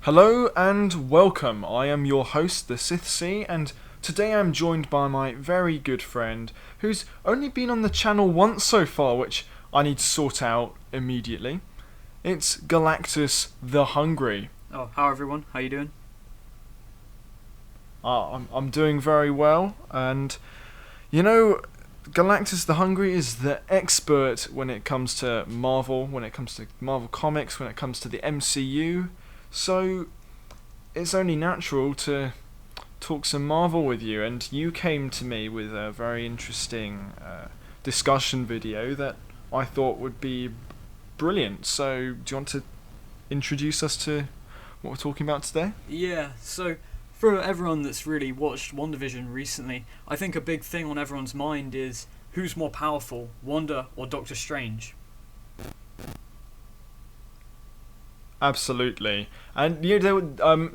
Hello and welcome. I am your host, the Sith Sea, and today I'm joined by my very good friend who's only been on the channel once so far, which I need to sort out immediately. It's GalactusTheHungry. Oh, how everyone? How you doing? I'm doing very well, and you know, GalactusTheHungry is the expert when it comes to Marvel, when it comes to Marvel Comics, when it comes to the MCU. So it's only natural to talk some Marvel with you, and you came to me with a very interesting discussion video that I thought would be brilliant. So do you want to introduce us to what we're talking about today? Yeah, so for everyone that's really watched WandaVision recently, I think a big thing on everyone's mind is who's more powerful, Wanda or Doctor Strange? Absolutely. And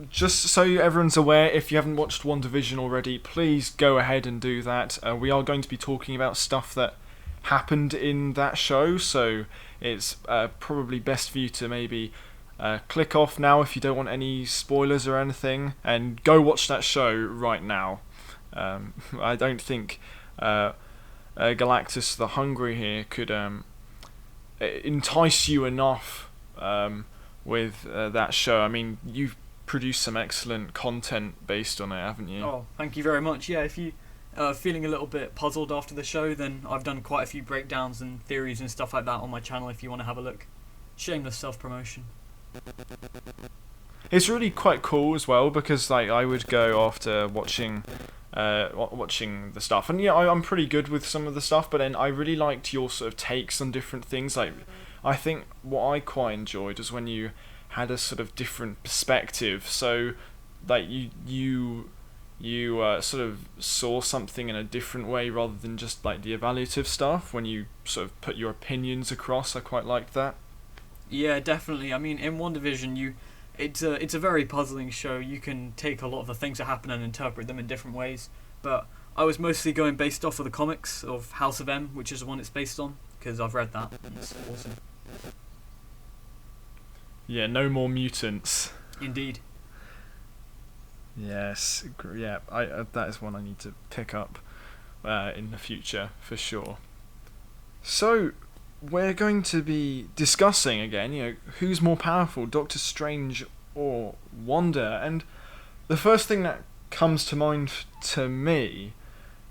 just so everyone's aware, if you haven't watched WandaVision already, please go ahead and do that. We are going to be talking about stuff that happened in that show, so it's probably best for you to maybe click off now if you don't want any spoilers or anything, and go watch that show right now. I don't think Galactus the Hungry here could entice you enough with that show. I mean, you've produced some excellent content based on it, haven't you? Oh, thank you very much. Yeah, if you feeling a little bit puzzled after the show, then I've done quite a few breakdowns and theories and stuff like that on my channel if you want to have a look. Shameless self-promotion. It's really quite cool as well, because like I would go after watching the stuff, and yeah, I'm pretty good with some of the stuff, but then I really liked your sort of takes on different things. Like, I think what I quite enjoyed was when you had a sort of different perspective. So, like you sort of saw something in a different way rather than just like the evaluative stuff. When you sort of put your opinions across, I quite liked that. Yeah, definitely. I mean, in WandaVision, it's a very puzzling show. You can take a lot of the things that happen and interpret them in different ways. But I was mostly going based off of the comics of House of M, which is the one it's based on, because I've read that. It's awesome. Yeah, no more mutants. Indeed. Yes, yeah. That is one I need to pick up in the future for sure. So, we're going to be discussing again, who's more powerful, Doctor Strange or Wanda? And the first thing that comes to mind to me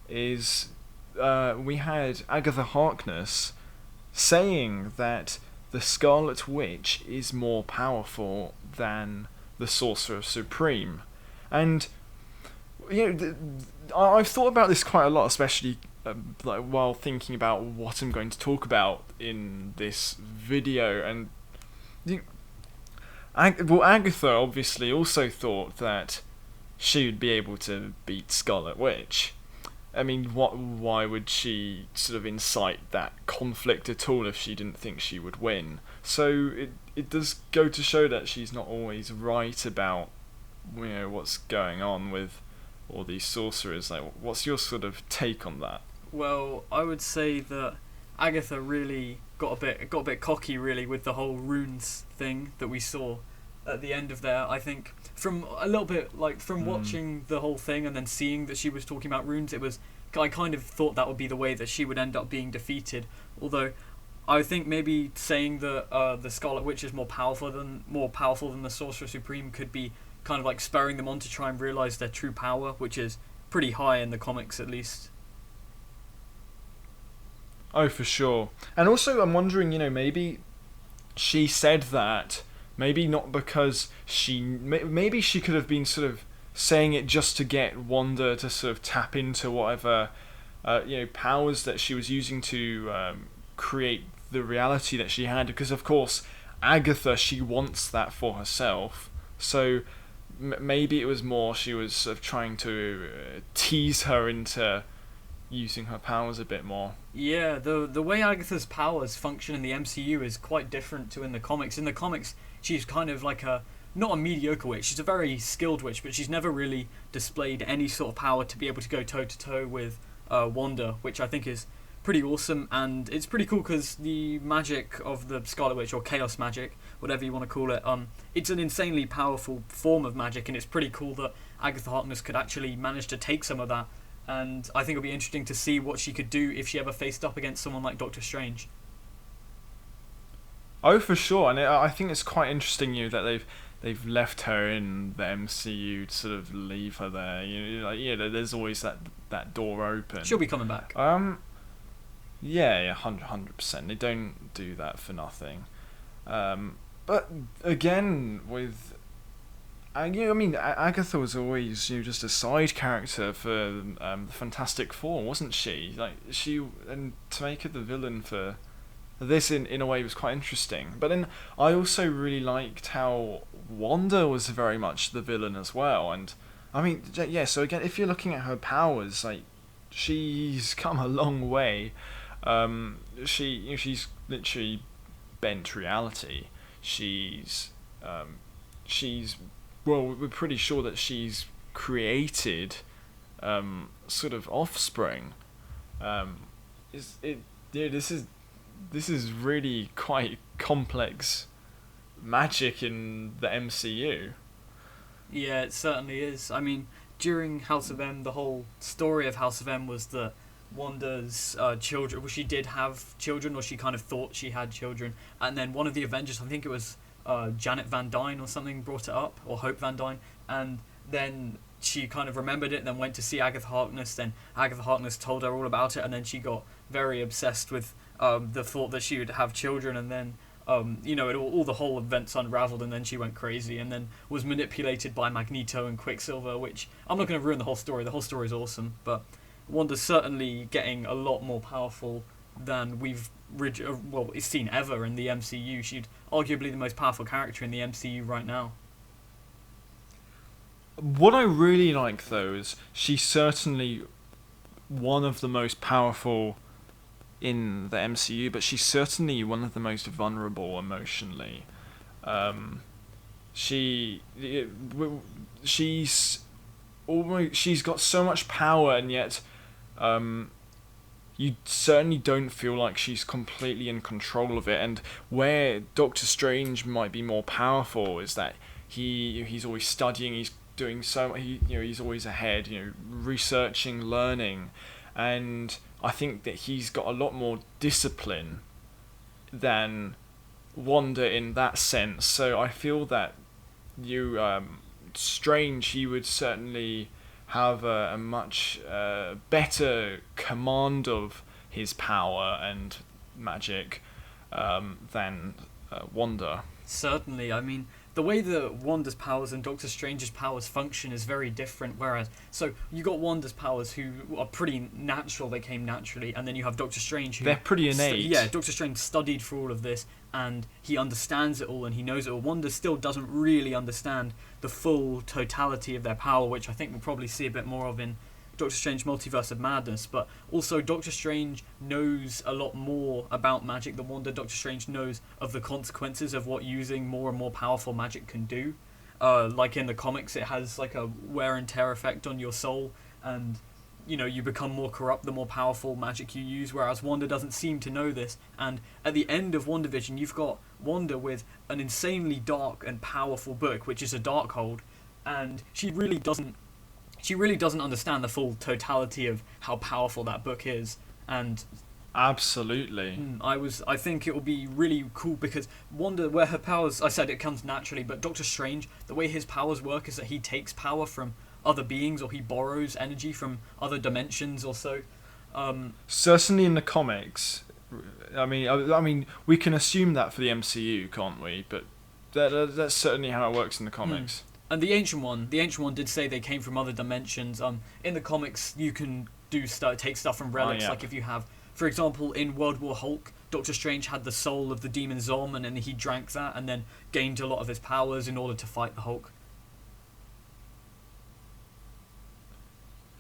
is we had Agatha Harkness saying that the Scarlet Witch is more powerful than the Sorcerer Supreme. And I've thought about this quite a lot, especially while thinking about what I'm going to talk about in this video. And Agatha obviously also thought that she would be able to beat Scarlet Witch. I mean, why would she sort of incite that conflict at all if she didn't think she would win? So it does go to show that she's not always right about what's going on with all these sorcerers. Like, what's your sort of take on that? Well, I would say that Agatha really got a bit cocky, really, with the whole runes thing that we saw at the end of there. I think from a little bit from watching the whole thing and then seeing that she was talking about runes, I kind of thought that would be the way that she would end up being defeated. Although I think maybe saying that the Scarlet Witch is more powerful than the Sorcerer Supreme could be kind of like spurring them on to try and realize their true power, which is pretty high in the comics at least. Oh, for sure. And also, I'm wondering, maybe she said that, maybe not because maybe she could have been sort of saying it just to get Wanda to sort of tap into whatever, powers that she was using to create the reality that she had. Because, of course, Agatha, she wants that for herself. So maybe it was more she was sort of trying to tease her into using her powers a bit more. Yeah, the way Agatha's powers function in the MCU is quite different to in the comics. In the comics, she's kind of like not a mediocre witch. She's a very skilled witch, but she's never really displayed any sort of power to be able to go toe to toe with Wanda, which I think is pretty awesome, and it's pretty cool because the magic of the Scarlet Witch, or chaos magic, whatever you want to call it, it's an insanely powerful form of magic, and it's pretty cool that Agatha Harkness could actually manage to take some of that. And I think it'll be interesting to see what she could do if she ever faced up against someone like Doctor Strange. Oh, for sure, and I think it's quite interesting, that they've left her in the MCU to sort of leave her there. There's always that door open. She'll be coming back. Yeah, 100%. They don't do that for nothing. But again, with Agatha was always just a side character for the Fantastic Four, wasn't she? And to make her the villain for this in a way was quite interesting. But then I also really liked how Wanda was very much the villain as well. And so again, if you're looking at her powers, she's come a long way. She's literally bent reality. We're pretty sure that she's created sort of offspring. This is really quite complex magic in the MCU. Yeah, it certainly is. During House of M, the whole story of House of M was that Wanda's children, she did have children, or she kind of thought she had children, and then one of the Avengers, I think it was Janet Van Dyne or something, brought it up, or Hope Van Dyne, and then she kind of remembered it and then went to see Agatha Harkness. Then Agatha Harkness told her all about it, and then she got very obsessed with the thought that she would have children, and then all the whole events unraveled, and then she went crazy and then was manipulated by Magneto and Quicksilver, which I'm not going to ruin the whole story. The whole story is awesome, but Wanda's certainly getting a lot more powerful than we've seen ever in the MCU. She's arguably the most powerful character in the MCU right now. What I really like, though, is she's certainly one of the most powerful in the MCU, but she's certainly one of the most vulnerable emotionally. She's got so much power, and yet you certainly don't feel like she's completely in control of it. And where Doctor Strange might be more powerful is that he's always studying, he's doing he's always ahead, researching, learning, and I think that he's got a lot more discipline than Wanda in that sense. So I feel that Strange, he would certainly have a much better command of his power and magic than Wanda. Certainly, the way that Wanda's powers and Doctor Strange's powers function is very different. So you got Wanda's powers, who are pretty natural; they came naturally, and then you have Doctor Strange, who they're pretty innate. Doctor Strange studied for all of this, and he understands it all, and he knows it all. Wanda still doesn't really understand the full totality of their power, which I think we'll probably see a bit more of in Doctor Strange Multiverse of Madness. But also Doctor Strange knows a lot more about magic than Wanda. Doctor Strange knows of the consequences of what using more and more powerful magic can do. Like in the comics, it has like a wear and tear effect on your soul, and you become more corrupt the more powerful magic you use, whereas Wanda doesn't seem to know this. And at the end of WandaVision, you've got Wanda with an insanely dark and powerful book, which is a Darkhold, and she really doesn't understand the full totality of how powerful that book is. And absolutely, I think it will be really cool, because Wanda, where her powers, I said it comes naturally, but Doctor Strange, the way his powers work is that he takes power from other beings, or he borrows energy from other dimensions or so. Certainly in the comics, we can assume that for the MCU, can't we? But that's certainly how it works in the comics. And the Ancient One did say they came from other dimensions. In the comics, you can take stuff from relics. Like if you have, for example, in World War Hulk, Doctor Strange had the soul of the demon Zom, and then he drank that and then gained a lot of his powers in order to fight the Hulk.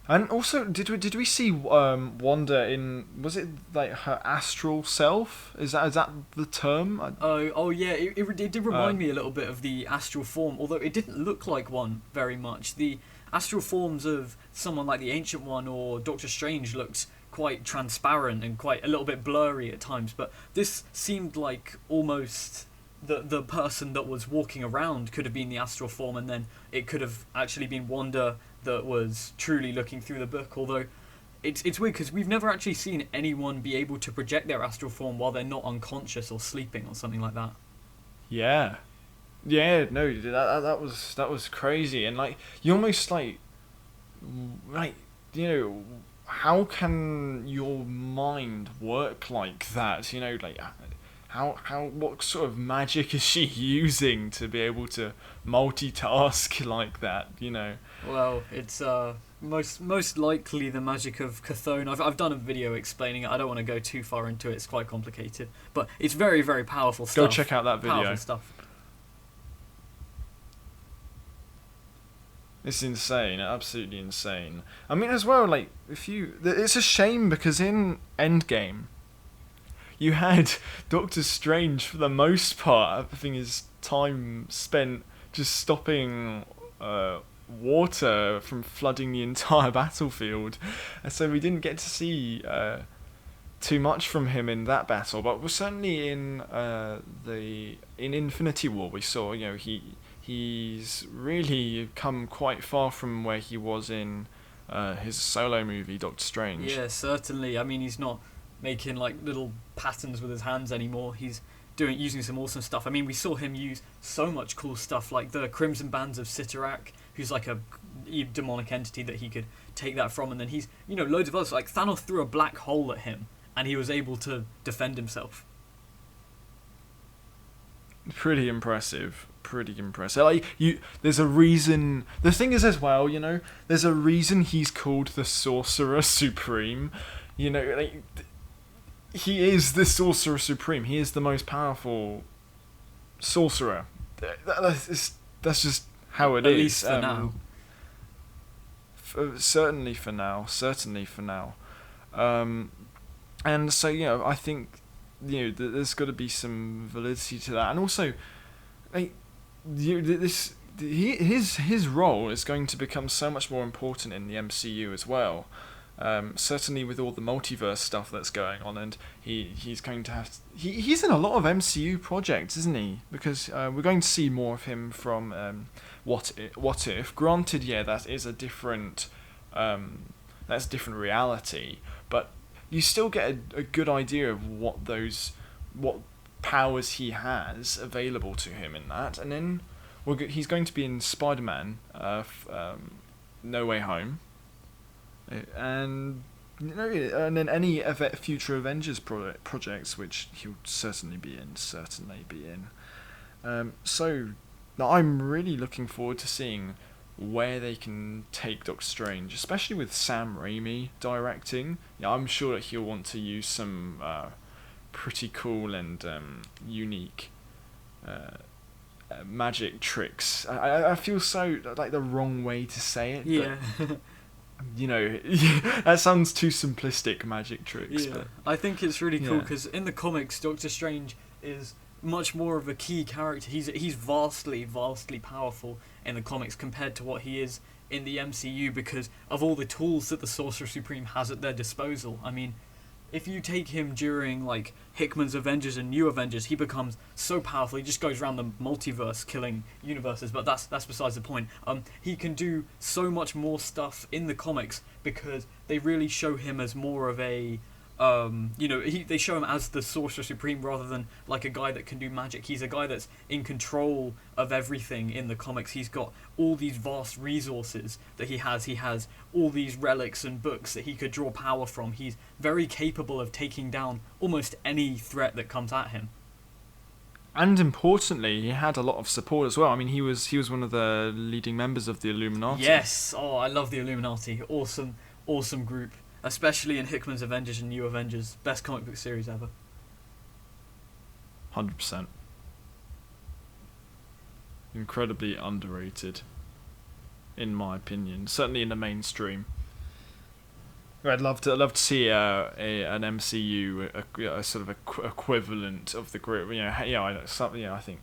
And also, did we see Wanda in, was it like her astral self? Is that the term? Oh yeah, it did remind me a little bit of the astral form, although it didn't look like one very much. The astral forms of someone like the Ancient One or Doctor Strange looked quite transparent and quite a little bit blurry at times. But this seemed like almost the person that was walking around could have been the astral form, and then it could have actually been Wanda that was truly looking through the book. Although it's weird because we've never actually seen anyone be able to project their astral form while they're not unconscious or sleeping or something like that. Yeah. Yeah, no, that was crazy, and like you almost like you know, how can your mind work like that? You know, like how what sort of magic is she using to be able to multitask like that? You know. Well, it's most likely the magic of Chthon. I've done a video explaining it. I don't want to go too far into it. It's quite complicated, but it's very, very powerful stuff. Go check out that video. Powerful stuff. It's insane, absolutely insane. I mean, as well, like it's a shame because in Endgame, you had Doctor Strange for the most part having his time spent just stopping water from flooding the entire battlefield, and so we didn't get to see too much from him in that battle. But certainly in Infinity War, we saw he's really come quite far from where he was in his solo movie Doctor Strange. Yeah, certainly. I mean, he's not making like little patterns with his hands anymore. He's using some awesome stuff. I mean, we saw him use so much cool stuff, like the Crimson Bands of Sitarak, who's like a demonic entity that he could take that from, and then he's loads of others. Like Thanos threw a black hole at him, and he was able to defend himself. Pretty impressive. Like there's a reason. The thing is, as well, there's a reason he's called the Sorcerer Supreme. Like he is the Sorcerer Supreme. He is the most powerful sorcerer. That's just how it is. At least for now. Certainly for now. And so I think there's got to be some validity to that, and also, like, his role is going to become so much more important in the MCU as well. Certainly with all the multiverse stuff that's going on, and he's going to have he's in a lot of MCU projects, isn't he? Because we're going to see more of him from What If. Granted, that is a different that's a different reality, but you still get a good idea of what powers he has available to him in that. And then he's going to be in Spider-Man No Way Home, and then any future Avengers projects, which he'll certainly be in. So I'm really looking forward to seeing where they can take Doctor Strange, especially with Sam Raimi directing. I'm sure that he'll want to use some pretty cool and unique magic tricks. I feel so like the wrong way to say it. Yeah. But, that sounds too simplistic, magic tricks. Yeah. But I think it's really cool because in the comics, Doctor Strange is much more of a key character. He's vastly powerful in the comics compared to what he is in the MCU because of all the tools that the Sorcerer Supreme has at their disposal. I mean, if you take him during like Hickman's Avengers and New Avengers, he becomes so powerful. He just goes around the multiverse killing universes. But that's besides the point. He can do so much more stuff in the comics because they really show him as more of a they show him as the Sorcerer Supreme rather than like a guy that can do magic. He's a guy that's in control of everything in the comics. He's got all these vast resources that he has. He has all these relics and books that he could draw power from. He's very capable of taking down almost any threat that comes at him. And importantly, he had a lot of support as well. I mean, he was one of the leading members of the Illuminati. Yes. Oh, I love the Illuminati. Awesome group. Especially in Hickman's Avengers and New Avengers. Best comic book series ever. 100%. Incredibly underrated, in my opinion. Certainly in the mainstream. I'd love to see an MCU, a sort of equivalent of the group. I think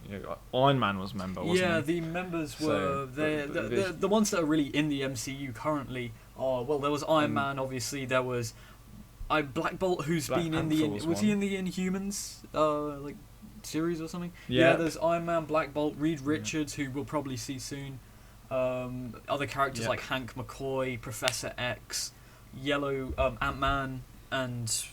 Iron Man was a member, wasn't he? Yeah, the members were the ones that are really in the MCU currently. Oh well, there was Iron Man. Obviously, there was Black Bolt, who's Black been in Panther the was he one. in the Inhumans like series or something? Yeah. There's Iron Man, Black Bolt, Reed Richards, who we'll probably see soon. Other characters Yep. like Hank McCoy, Professor X, Yellow Ant-Man, and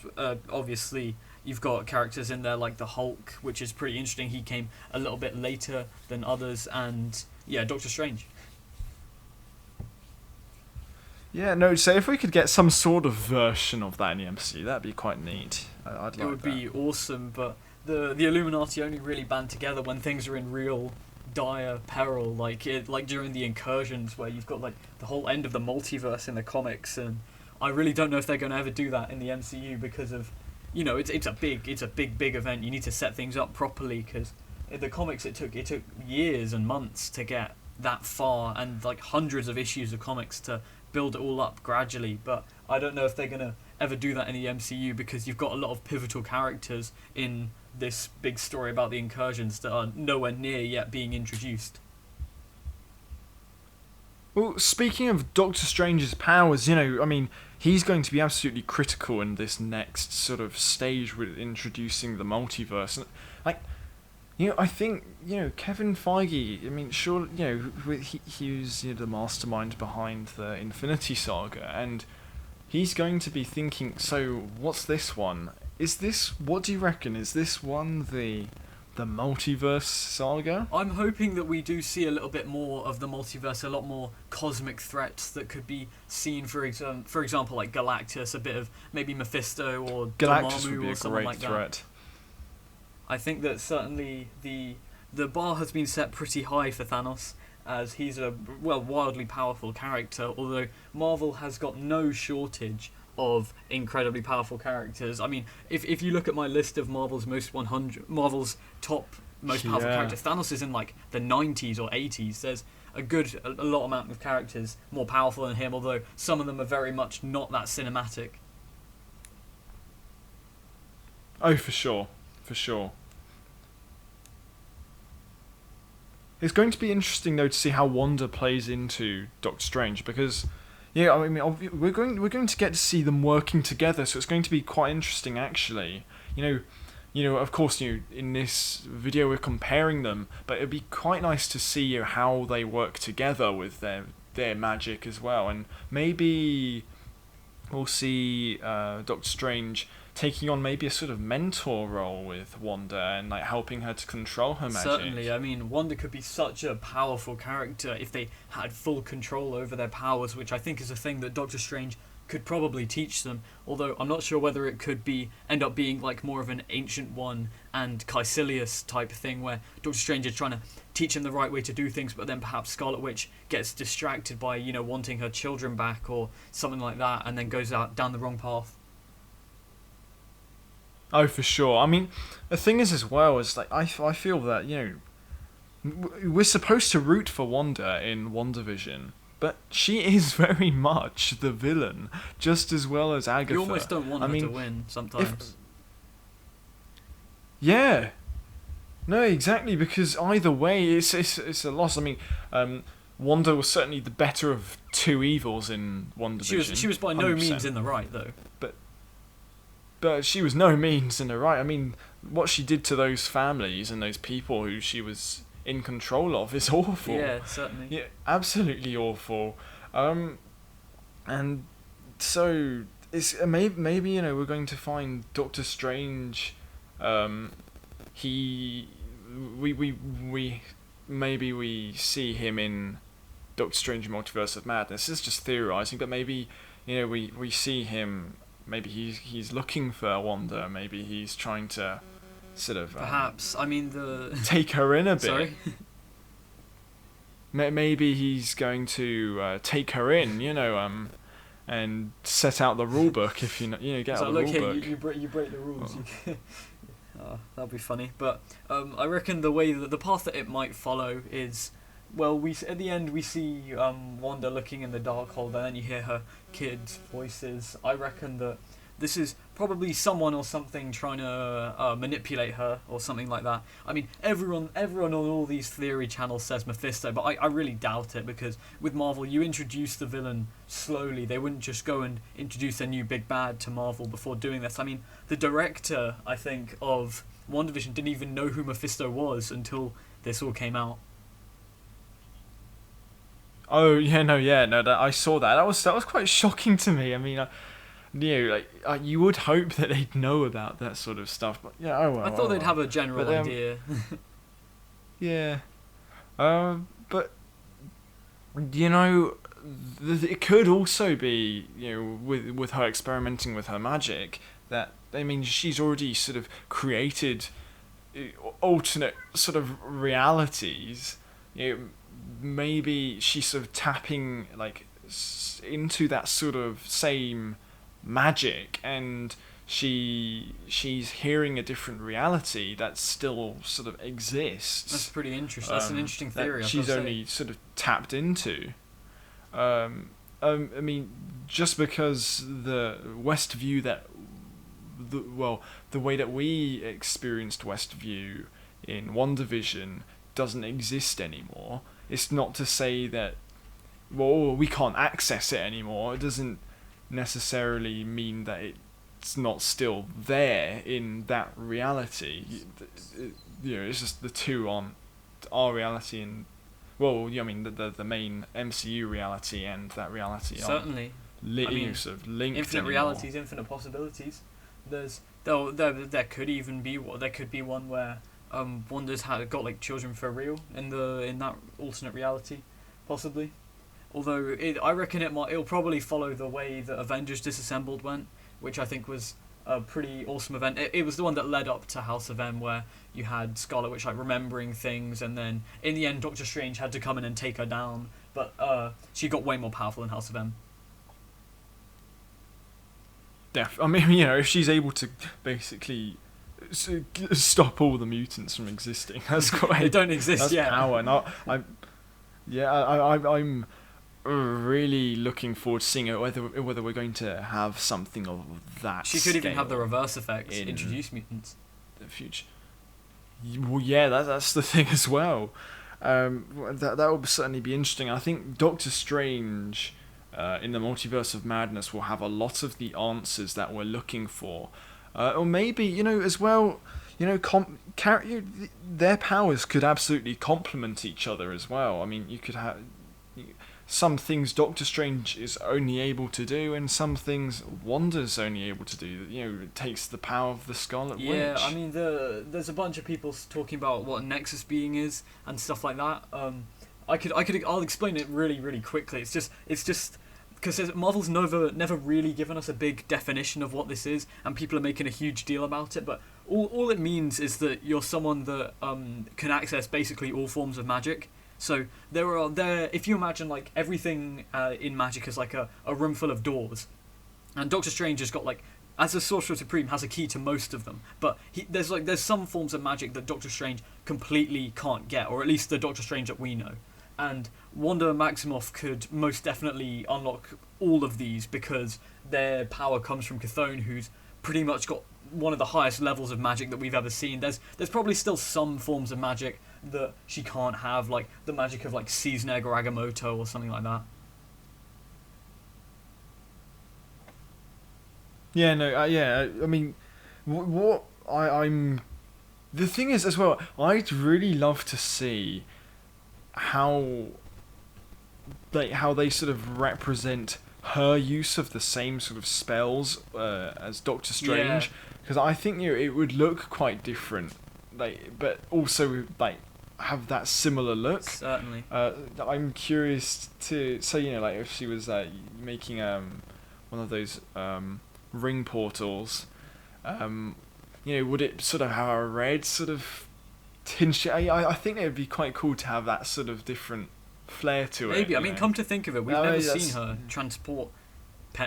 obviously you've got characters in there like the Hulk, which is pretty interesting. He came a little bit later than others, and Doctor Strange. Yeah, no, so if we could get some sort of version of that in the MCU, that'd be quite neat. I'd like that. It would be awesome, but the Illuminati only really band together when things are in real dire peril, like during the incursions where you've got like the whole end of the multiverse in the comics, and I really don't know if they're going to ever do that in the MCU because of, it's a big event. You need to set things up properly because in the comics it took years and months to get that far, and like hundreds of issues of comics to build it all up gradually. But I don't know if they're going to ever do that in the MCU because you've got a lot of pivotal characters in this big story about the incursions that are nowhere near yet being introduced. Well, speaking of Doctor Strange's powers, he's going to be absolutely critical in this next sort of stage with introducing the multiverse. And, I think, Kevin Feige, sure, he was the mastermind behind the Infinity Saga, and he's going to be thinking, so what's this one? What do you reckon? Is this one the Multiverse Saga? I'm hoping that we do see a little bit more of the multiverse, a lot more cosmic threats that could be seen, for example, like Galactus, a bit of maybe Mephisto or Galactus Dormammu would be or a someone great like threat. that. I think that certainly the bar has been set pretty high for Thanos, as he's a wildly powerful character, although Marvel has got no shortage of incredibly powerful characters. I mean, if you look at my list of Marvel's top most powerful characters, Thanos is in like the 90s or 80s. There's a lot amount of characters more powerful than him, although some of them are very much not that cinematic. Oh, for sure. It's going to be interesting though to see how Wanda plays into Doctor Strange, because we're going to get to see them working together, so it's going to be quite interesting actually. Of course, in this video we're comparing them, but it'd be quite nice to see how they work together with their magic as well, and maybe we'll see Doctor Strange taking on maybe a sort of mentor role with Wanda and like helping her to control her magic. Certainly, Wanda could be such a powerful character if they had full control over their powers, which I think is a thing that Doctor Strange could probably teach them, although I'm not sure whether it could end up being like more of an Ancient One and Caecilius type thing where Doctor Strange is trying to teach him the right way to do things, but then perhaps Scarlet Witch gets distracted by wanting her children back or something like that, and then goes out down the wrong path. Oh, for sure. The thing is as well is like I feel that we're supposed to root for Wanda in WandaVision, but she is very much the villain, just as well as Agatha. You almost don't want her to win sometimes. Yeah. No, exactly, because either way, it's a loss. Wanda was certainly the better of two evils in WandaVision. She was by no means in the right, though. But she was no means in the right. What she did to those families and those people who she was in control of is awful. Yeah, certainly. Yeah, absolutely awful. And so it's maybe we're going to find Doctor Strange. We see him in Doctor Strange Multiverse of Madness. This is just theorizing, but maybe we see him. Maybe he's looking for Wanda. Maybe he's trying to sort of perhaps. Take her in a bit. Sorry. Maybe he's going to take her in, and set out the rule book. If get out the rule book. You break the rules. Oh. That'd be funny. But I reckon the path that it might follow is, at the end we see Wanda looking in the Darkhold, and then you hear her kids' voices. I reckon that this is probably someone or something trying to manipulate her or something like that. I mean, everyone on all these theory channels says Mephisto, but I really doubt it, because with Marvel, you introduce the villain slowly. They wouldn't just go and introduce their new big bad to Marvel before doing this. I mean, the director, I think, of WandaVision didn't even know who Mephisto was until this all came out. Oh yeah, no, I saw that. That was quite shocking to me. I mean, you would hope that they'd know about that sort of stuff, but yeah, oh well. I thought they'd have a general idea. Yeah, but it could also be, with her experimenting with her magic, that, I mean, she's already sort of created alternate sort of realities. Maybe she's sort of tapping into that sort of same magic, and she's hearing a different reality that still sort of exists. That's pretty interesting. That's an interesting theory. That she's only sort of tapped into. I mean, just because the Westview the way that we experienced Westview in WandaVision doesn't exist anymore, it's not to say that, we can't access it anymore. It doesn't necessarily mean that it's not still there in that reality. It's just the two aren't our reality and, I mean, the main MCU reality and that reality certainly sort of linked. Infinite anymore. realities, infinite possibilities. There could even be one where Wanda's got children for real in that alternate reality, possibly. Although I reckon it'll probably follow the way that Avengers Disassembled went, which I think was a pretty awesome event. It was the one that led up to House of M, where you had Scarlet Witch remembering things, and then in the end Doctor Strange had to come in and take her down. But she got way more powerful in House of M. I mean, if she's able to basically stop all the mutants from existing, that's quite. They don't exist. That's yeah. Power. I'm really looking forward to seeing whether we're going to have something of that. She could even have the reverse effect, introduce mutants. The future. Well, yeah, that's the thing as well. That will certainly be interesting. I think Doctor Strange, in the Multiverse of Madness, will have a lot of the answers that we're looking for, or maybe as well. Their powers could absolutely complement each other as well. I mean, you could have some things Doctor Strange is only able to do, and some things Wanda's only able to do. It takes the power of the Scarlet Witch. Yeah, I mean, there's a bunch of people talking about what a Nexus being is and stuff like that. I'll explain it really, really quickly. It's just because Marvel's never really given us a big definition of what this is, and people are making a huge deal about it. But all it means is that you're someone that can access basically all forms of magic. So if you imagine everything in magic as a room full of doors, and Doctor Strange has got as a Sorcerer Supreme has a key to most of them, but there's some forms of magic that Doctor Strange completely can't get, or at least the Doctor Strange that we know. And Wanda Maximoff could most definitely unlock all of these, because their power comes from Chthon, who's pretty much got one of the highest levels of magic that we've ever seen. There's probably still some forms of magic that she can't have, like the magic of Seasneg or Agamotto or something like that. Yeah, no, I mean, I'm. The thing is, as well, I'd really love to see how they sort of represent her use of the same sort of spells as Doctor Strange, because I think it would look quite different, but also have that similar look. Certainly. I'm curious to if she was making one of those ring portals, would it sort of have a red sort of tinge? I think it would be quite cool to have that sort of different flair to it. Maybe. I mean, come to think of it, we've never seen her transport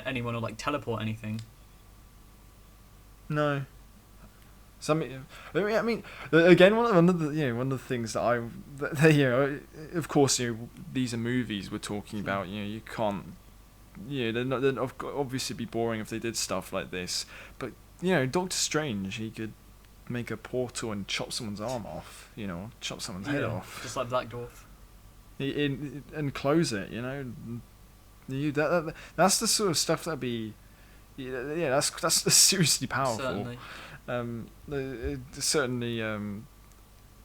anyone or teleport anything. No. So I mean, again, one of the things that of course, these are movies we're talking about. You can't they'd obviously be boring if they did stuff like this. But Doctor Strange, he could make a portal and chop someone's arm off. Chop someone's head off. Just like Black Dwarf. And close it. That's the sort of stuff that'd be. Yeah, that's seriously powerful. Certainly. Certainly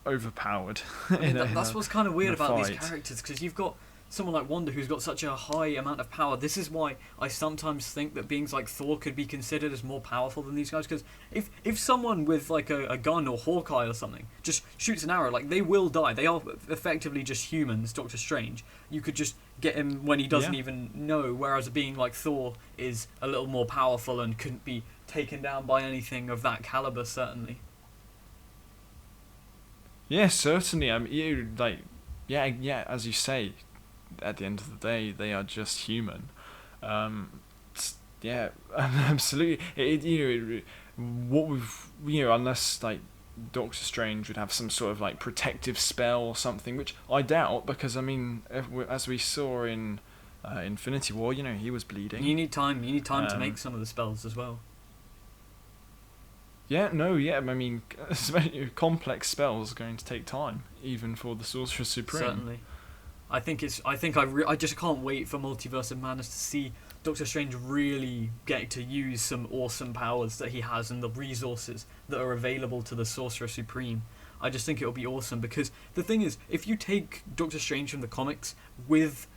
overpowered. I mean, that's what's kind of weird about these characters, because you've got someone like Wanda who's got such a high amount of power. This is why I sometimes think that beings like Thor could be considered as more powerful than these guys, because if someone with like a gun or Hawkeye or something just shoots an arrow, like, they will die. They are effectively just humans. Doctor Strange, you could just get him when he doesn't even know, whereas a being like Thor is a little more powerful and couldn't be taken down by anything of that caliber, certainly. Yeah, certainly. As you say, at the end of the day, they are just human. Absolutely. Unless like Doctor Strange would have some sort of like protective spell or something, which I doubt, because as we saw in Infinity War, he was bleeding. You need time to make some of the spells as well. Complex spells are going to take time, even for the Sorcerer Supreme. Certainly. I just can't wait for Multiverse of Madness to see Doctor Strange really get to use some awesome powers that he has and the resources that are available to the Sorcerer Supreme. I just think it'll be awesome, because the thing is, if you take Doctor Strange from the comics with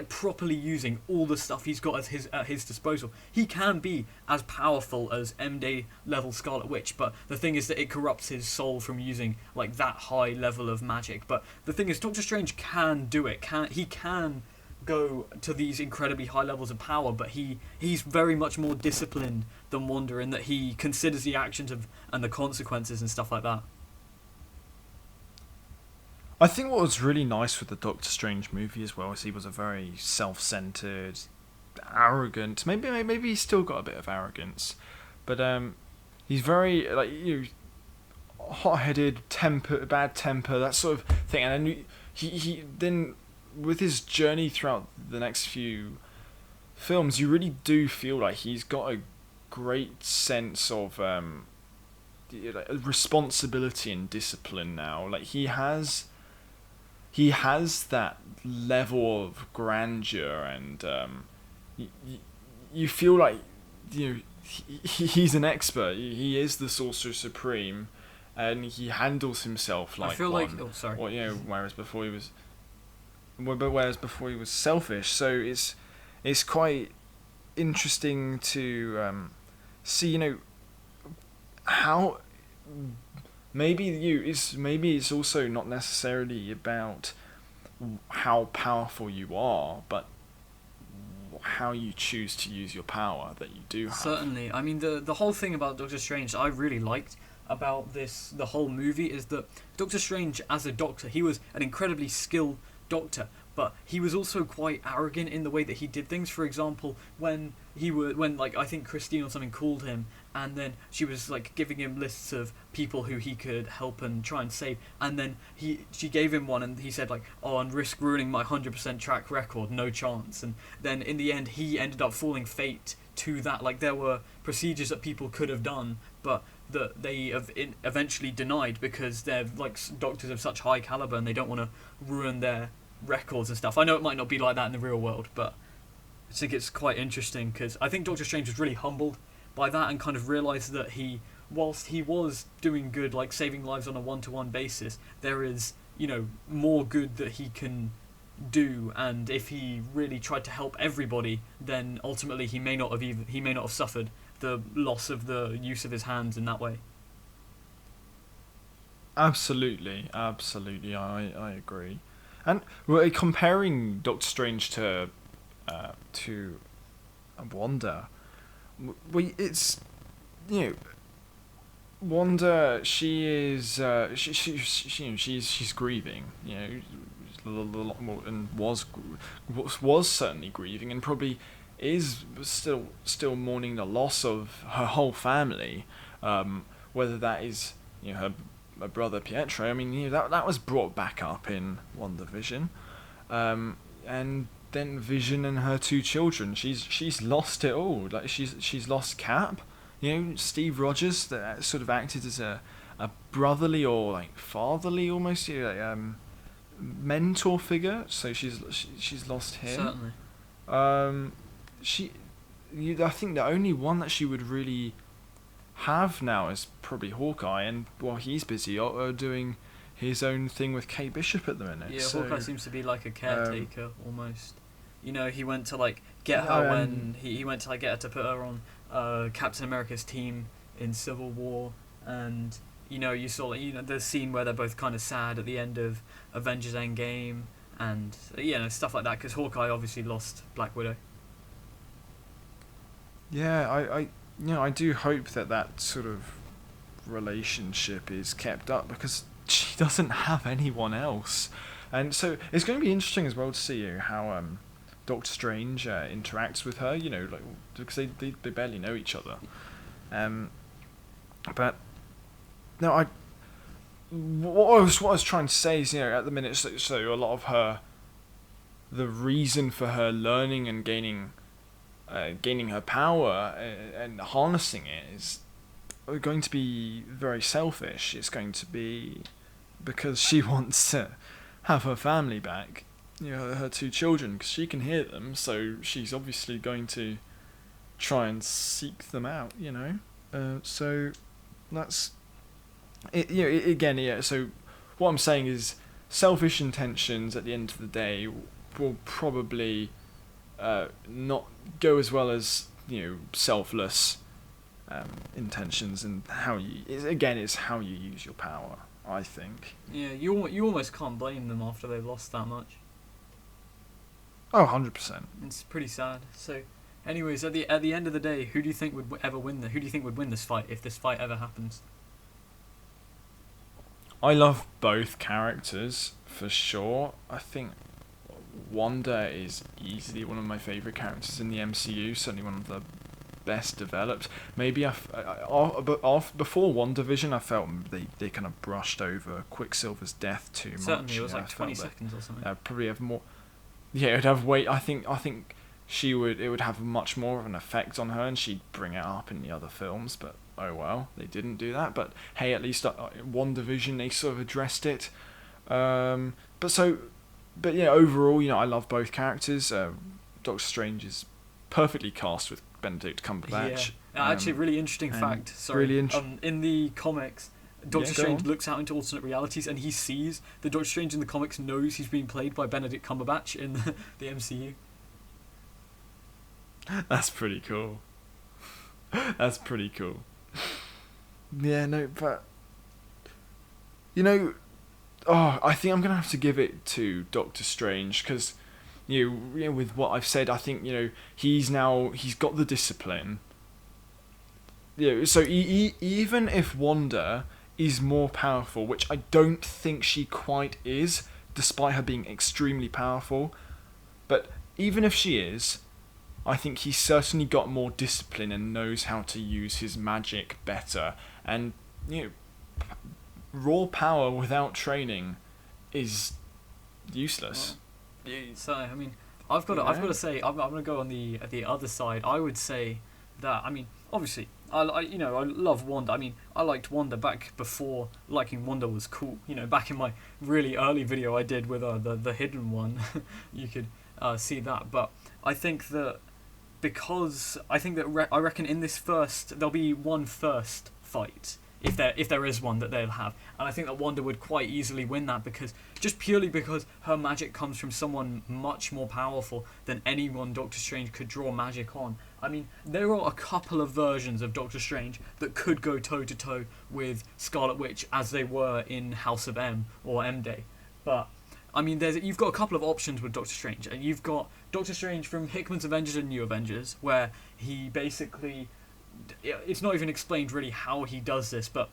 properly using all the stuff he's got at his disposal, he can be as powerful as M-Day level Scarlet Witch. But the thing is that it corrupts his soul from using like that high level of magic. But the thing is, Doctor Strange can do it. He can go to these incredibly high levels of power, but he's very much more disciplined than Wanda, in that he considers the actions and the consequences and stuff like that. I think what was really nice with the Doctor Strange movie as well is he was a very self-centered, arrogant. Maybe he's still got a bit of arrogance, but he's very hot-headed, bad temper, that sort of thing. And then he then, with his journey throughout the next few films, you really do feel like he's got a great sense of responsibility and discipline now. Like, he has that level of grandeur, and you feel like he's an expert. He is the Sorcerer Supreme, and he handles himself like one. Whereas before he was selfish. So it's quite interesting to see how. Maybe it's also not necessarily about how powerful you are, but how you choose to use your power that you do have. Certainly. I mean, the whole thing about Doctor Strange that I really liked about the whole movie is that Doctor Strange, as a doctor, he was an incredibly skilled doctor, but he was also quite arrogant in the way that he did things. For example, when I think Christine or something called him, and then she was like giving him lists of people who he could help and try and save, and then she gave him one, and he said like, "Oh, and risk ruining my 100% track record, no chance." And then in the end, he ended up falling fate to that. Like, there were procedures that people could have done, but that they have eventually denied, because they're like doctors of such high caliber and they don't want to ruin their records and stuff. I know it might not be like that in the real world, but I think it's quite interesting, because I think Doctor Strange was really humbled by that and kind of realised that whilst he was doing good, like saving lives on a one-to-one basis, there is more good that he can do, and if he really tried to help everybody, then ultimately he may not have suffered the loss of the use of his hands in that way. Absolutely, I agree. And comparing Doctor Strange to Wanda, it's Wanda. She is she's grieving. A lot more, and was certainly grieving, and probably is still mourning the loss of her whole family. Whether that is her brother Pietro. I mean, that was brought back up in WandaVision, and then Vision and her 2 children. She's lost it all. Like she's lost Cap. You know, Steve Rogers that sort of acted as a brotherly or like fatherly almost, you know, like, mentor figure. So she's lost him. Certainly. I think the only one that she would really have now is probably Hawkeye, and while he's busy doing his own thing with Kate Bishop at the minute. Yeah, so, Hawkeye seems to be like a caretaker almost. You know, he went to like get her when he went to like get her to put her on Captain America's team in Civil War, and you know, you saw the scene where they're both kind of sad at the end of Avengers Endgame, and stuff like that, because Hawkeye obviously lost Black Widow. Yeah, I do hope that sort of relationship is kept up, because she doesn't have anyone else, and so it's going to be interesting as well to see how Doctor Strange interacts with her. You know, like, because they barely know each other, but no, what I was trying to say is, at the minute, so a lot of the reason for her learning and gaining her power and harnessing it is going to be very selfish. It's going to be because she wants to have her family back, her 2 children, because she can hear them, so she's obviously going to try and seek them out, so that's it. Again, so what I'm saying is selfish intentions at the end of the day will probably not go as well as selfless intentions, and it's how you use your power, I think. Yeah, you almost can't blame them after they've lost that much. Oh, 100%. It's pretty sad. So, anyways, at the end of the day, who do you think would ever win? Who do you think would win this fight if this fight ever happens? I love both characters for sure. I think Wanda is easily one of my favourite characters in the MCU, certainly one of the best developed. Maybe before WandaVision, I felt they kind of brushed over Quicksilver's death too much. Certainly, it was like 20 seconds or something. Probably have more. Yeah, it'd have weight. I think it would have much more of an effect on her, and she'd bring it up in the other films. But oh well, they didn't do that. But hey, at least WandaVision, they sort of addressed it. But yeah, overall, I love both characters. Doctor Strange is perfectly cast with Benedict Cumberbatch. Yeah, actually, really interesting fact. Sorry, really in the comics, Doctor Strange looks out into alternate realities, and he sees that Doctor Strange in the comics knows he's being played by Benedict Cumberbatch in the MCU. That's pretty cool. That's pretty cool. Yeah, no, but I think I'm gonna have to give it to Doctor Strange, because with what I've said, I think he's got the discipline. So even if Wanda is more powerful, which I don't think she quite is, despite her being extremely powerful, but even if she is, I think he's certainly got more discipline and knows how to use his magic better. And raw power without training is useless. Well, so I mean, I've got to say, I'm going to go on the other side. I would say that, I mean, obviously, I love Wanda. I mean, I liked Wanda back before liking Wanda was cool. Back in my really early video I did with the hidden one, you could see that. But I think that I reckon in this there'll be one first fight, if there is one that they'll have, and I think that Wanda would quite easily win that, just purely because her magic comes from someone much more powerful than anyone Doctor Strange could draw magic on. I mean, there are a couple of versions of Doctor Strange that could go toe to toe with Scarlet Witch, as they were in House of M or M Day, but I mean, you've got a couple of options with Doctor Strange, and you've got Doctor Strange from Hickman's Avengers and New Avengers, where he basically, it's not even explained really how he does this, but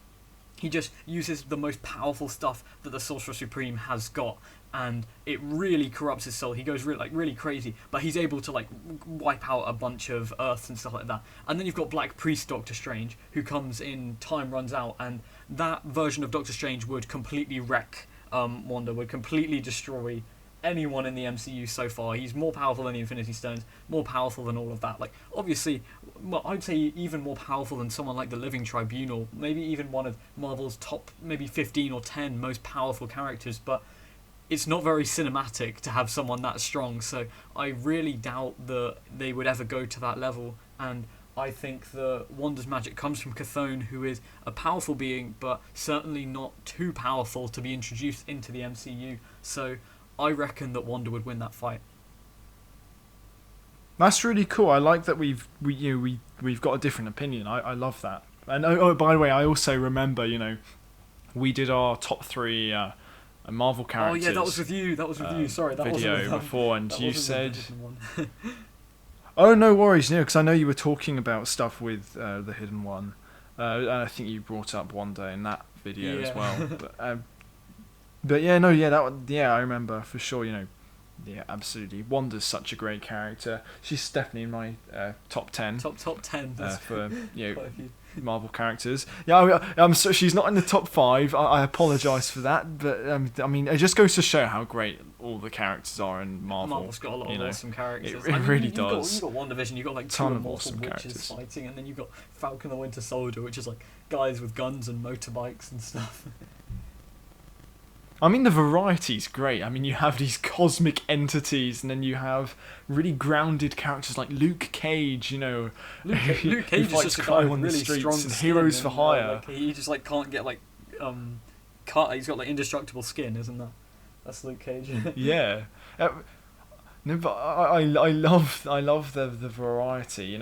he just uses the most powerful stuff that the Sorcerer Supreme has got, and it really corrupts his soul. He goes really crazy, but he's able to wipe out a bunch of Earths and stuff like that. And then you've got Black Priest Doctor Strange, who comes in Time Runs Out, and that version of Doctor Strange would completely wreck Wanda, would completely destroy anyone in the MCU so far. He's more powerful than the Infinity Stones, more powerful than all of that. Like, obviously, well, I'd say even more powerful than someone like the Living Tribunal, maybe even one of Marvel's top maybe 15 or 10 most powerful characters, but it's not very cinematic to have someone that strong, so I really doubt that they would ever go to that level, and I think that Wanda's magic comes from Chthon, who is a powerful being, but certainly not too powerful to be introduced into the MCU, so I reckon that Wanda would win that fight. That's really cool. I like that we've got a different opinion. I love that. And by the way, I also remember, we did our top 3 Marvel characters. Oh yeah, that was with you. Sorry, that video wasn't before, and you said. One. Oh, no worries, because I know you were talking about stuff with the Hidden One. And I think you brought up Wanda in that video as well. But yeah, I remember for sure. Yeah, absolutely. Wanda's such a great character. She's definitely in my top 10. Top 10 for Marvel characters. Yeah, so she's not in the top 5. I apologise for that, but I mean, it just goes to show how great all the characters are in Marvel. Marvel's got a lot of awesome characters. It really does. You've got WandaVision. You've got like 2 immortal witches fighting, and then you've got Falcon the Winter Soldier, which is like guys with guns and motorbikes and stuff. I mean, the variety's great. I mean, you have these cosmic entities, and then you have really grounded characters like Luke Cage, Luke Cage is just a guy with really strong skin, Heroes for Hire. He just can't get cut. He's got indestructible skin, isn't that? That's Luke Cage. Yeah. No, but I love the variety.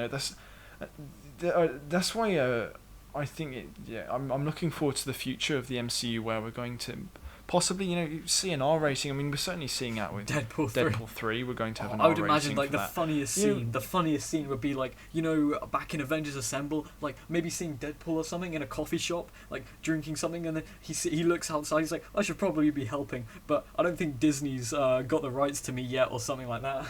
That's why I think I'm looking forward to the future of the MCU, where we're going to possibly, see an R rating. I mean, we're certainly seeing that with Deadpool 3. We're going to have an R rating. I would imagine funniest scene. The funniest scene would be back in Avengers Assemble, maybe seeing Deadpool or something in a coffee shop, drinking something, and then he looks outside. He's like, I should probably be helping, but I don't think Disney's got the rights to me yet, or something like that.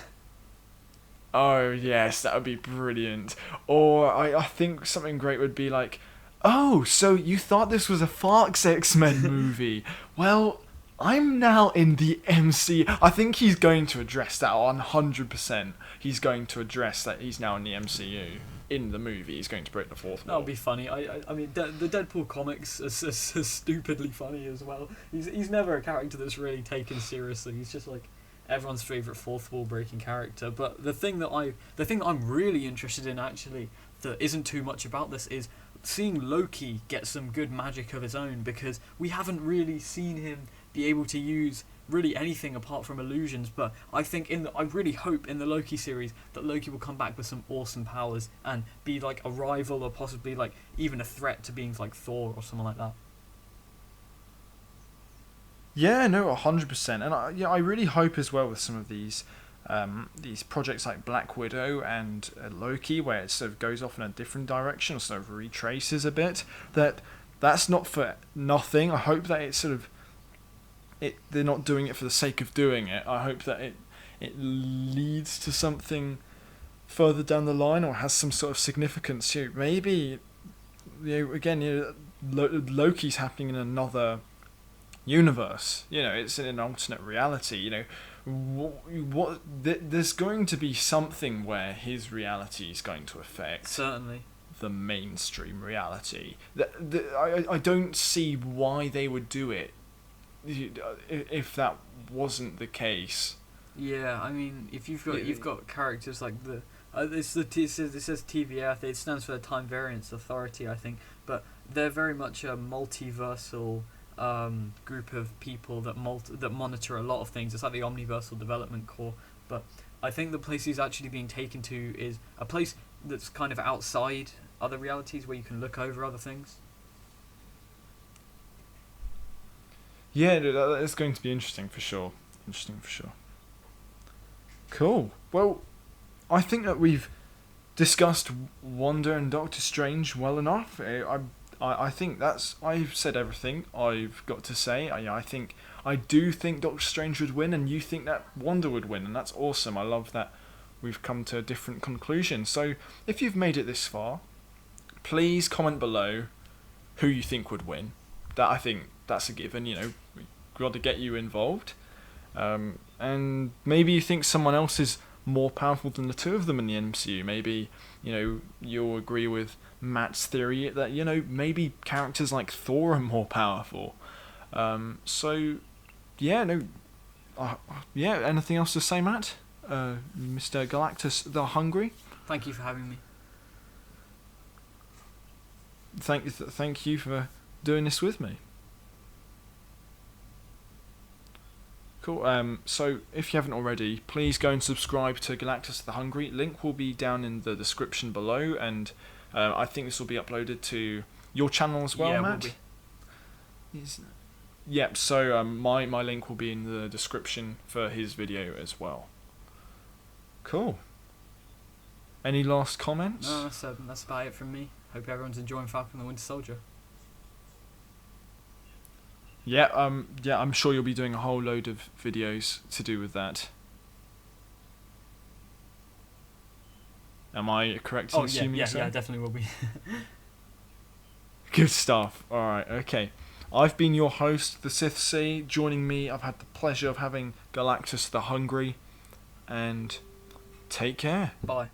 Oh yes, that would be brilliant. Or I think something great would be like, oh, so you thought this was a Fox X-Men movie? Well, I'm now in the MC. I think he's going to address that 100%. He's going to address that he's now in the MCU. In the movie, he's going to break the fourth wall. That would be funny. I mean, the Deadpool comics are stupidly funny as well. He's never a character that's really taken seriously. He's just everyone's favourite fourth wall breaking character. But the thing that I'm really interested in, actually, that isn't too much about this, is seeing Loki get some good magic of his own, because we haven't really seen him be able to use really anything apart from illusions. But I think I really hope in the Loki series that Loki will come back with some awesome powers and be a rival, or possibly even a threat to beings like Thor or someone like that. Yeah, no, 100%. And I really hope as well with some of these projects like Black Widow and Loki, where it sort of goes off in a different direction, or sort of retraces a bit, that's not for nothing. I hope that it's they're not doing it for the sake of doing it. I hope that it leads to something further down the line, or has some sort of significance. Maybe Loki's happening in another universe. It's in an alternate reality. There's going to be something where his reality is going to affect certainly the mainstream reality. I don't see why they would do it if that wasn't the case. Yeah, I mean, if you've got characters like it says TVA. It stands for the Time Variance Authority, I think, but they're very much a multiversal group of people that monitor a lot of things. It's like the Omniversal Development Corps, but I think the place he's actually being taken to is a place that's kind of outside other realities, where you can look over other things. Yeah, that's going to be interesting for sure. Cool. Well, I think that we've discussed Wanda and Doctor Strange well enough. I think I've said everything I've got to say. I do think Doctor Strange would win, and you think that Wanda would win, and that's awesome. I love that we've come to a different conclusion. So if you've made it this far, please comment below who you think would win. I think that's a given. We've got to get you involved. and maybe you think someone else is more powerful than the two of them in the MCU. Maybe, you'll agree with Matt's theory that, maybe characters like Thor are more powerful. Anything else to say, Matt? Mr. GalactusTheHungry? Thank you for having me. Thank you for doing this with me. Cool. So if you haven't already, please go and subscribe to Galactus the Hungry. Link will be down in the description below, and I think this will be uploaded to your channel as well, Matt. Will be. Yep. So my link will be in the description for his video as well. Cool. Any last comments? No, that's about it from me. Hope everyone's enjoying Falcon and the Winter Soldier. Yeah, I'm sure you'll be doing a whole load of videos to do with that. Am I correct in assuming so? Yeah, I definitely will be. Good stuff. Alright, okay. I've been your host, the Sith C. Joining me, I've had the pleasure of having Galactus the Hungry. And take care. Bye.